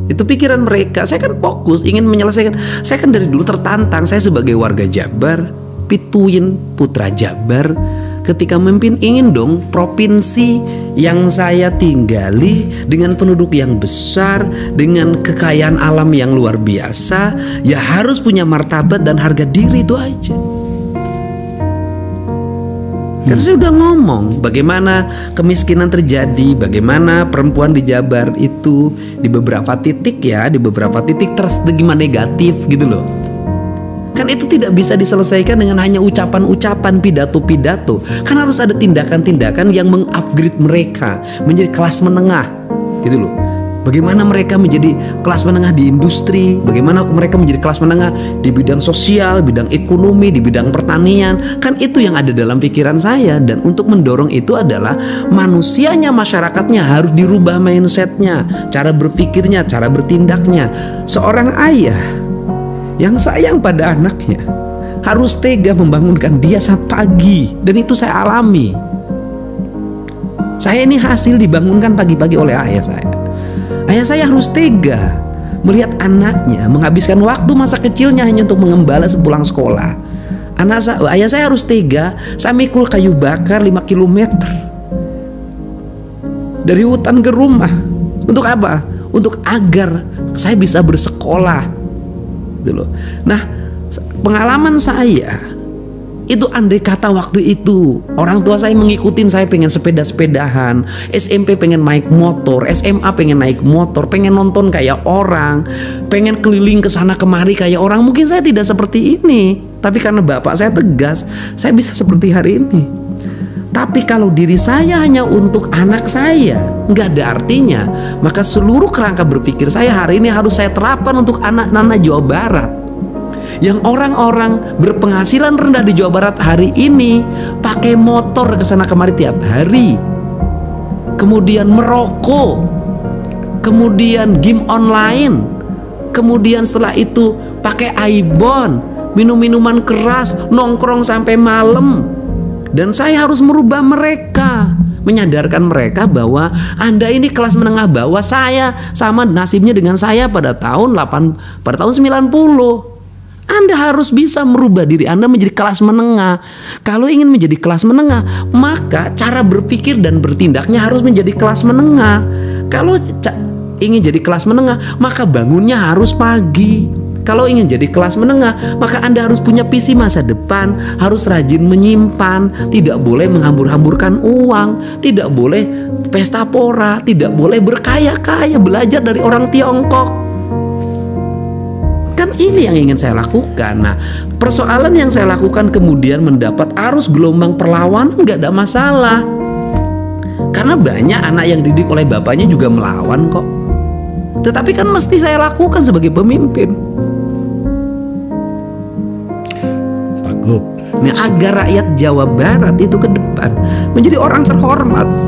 Itu pikiran mereka. Saya kan fokus ingin menyelesaikan. Saya kan dari dulu tertantang. Saya sebagai warga Jabar, pituin putra Jabar, ketika memimpin ingin dong provinsi yang saya tinggali dengan penduduk yang besar, dengan kekayaan alam yang luar biasa, ya harus punya martabat dan harga diri, itu aja. Karena saya udah ngomong bagaimana kemiskinan terjadi, bagaimana perempuan di Jabar itu di beberapa titik ya, di beberapa titik terstigma negatif gitu loh. Kan itu tidak bisa diselesaikan dengan hanya ucapan-ucapan, pidato-pidato. Kan harus ada tindakan-tindakan yang mengupgrade mereka menjadi kelas menengah gitu loh. Bagaimana mereka menjadi kelas menengah di industri, bagaimana mereka menjadi kelas menengah di bidang sosial, bidang ekonomi, di bidang pertanian. Kan itu yang ada dalam pikiran saya. Dan untuk mendorong itu adalah manusianya, masyarakatnya harus dirubah mindsetnya, cara berpikirnya, cara bertindaknya. Seorang ayah yang sayang pada anaknya harus tega membangunkan dia saat pagi. Dan itu saya alami. Saya ini hasil dibangunkan pagi-pagi oleh ayah saya. Ayah saya harus tega melihat anaknya menghabiskan waktu masa kecilnya hanya untuk mengembala sepulang sekolah. Ayah saya harus tega saya mikul kayu bakar 5 km dari hutan ke rumah. Untuk apa? Untuk agar saya bisa bersekolah gitu loh. Nah, pengalaman saya itu, andai kata waktu itu orang tua saya mengikutin saya pengen sepeda-sepedahan, SMP pengen naik motor, SMA pengen naik motor, pengen nonton kayak orang, pengen keliling ke sana kemari kayak orang, mungkin saya tidak seperti ini. Tapi karena bapak saya tegas, saya bisa seperti hari ini. Tapi kalau diri saya hanya untuk anak saya, nggak ada artinya. Maka seluruh kerangka berpikir saya hari ini harus saya terapkan untuk anak-anak Jawa Barat. Yang orang-orang berpenghasilan rendah di Jawa Barat hari ini pakai motor ke sana kemari tiap hari, kemudian merokok, kemudian game online, kemudian setelah itu pakai ibon, minum minuman keras, nongkrong sampai malam. Dan saya harus merubah mereka, menyadarkan mereka bahwa Anda ini kelas menengah bawah. Saya sama nasibnya dengan saya pada tahun 90. Anda harus bisa merubah diri Anda menjadi kelas menengah. Kalau ingin menjadi kelas menengah, maka cara berpikir dan bertindaknya harus menjadi kelas menengah. Kalau ingin jadi kelas menengah, maka bangunnya harus pagi. Kalau ingin jadi kelas menengah, maka Anda harus punya visi masa depan, harus rajin menyimpan, tidak boleh menghambur-hamburkan uang, tidak boleh pesta pora, tidak boleh berkaya-kaya, belajar dari orang Tiongkok. Kan ini yang ingin saya lakukan. Nah, persoalan yang saya lakukan kemudian mendapat arus gelombang perlawanan, nggak ada masalah. Karena banyak anak yang didik oleh bapaknya juga melawan kok. Tetapi kan mesti saya lakukan sebagai pemimpin. Pak Gub, nah, agar rakyat Jawa Barat itu ke depan menjadi orang terhormat.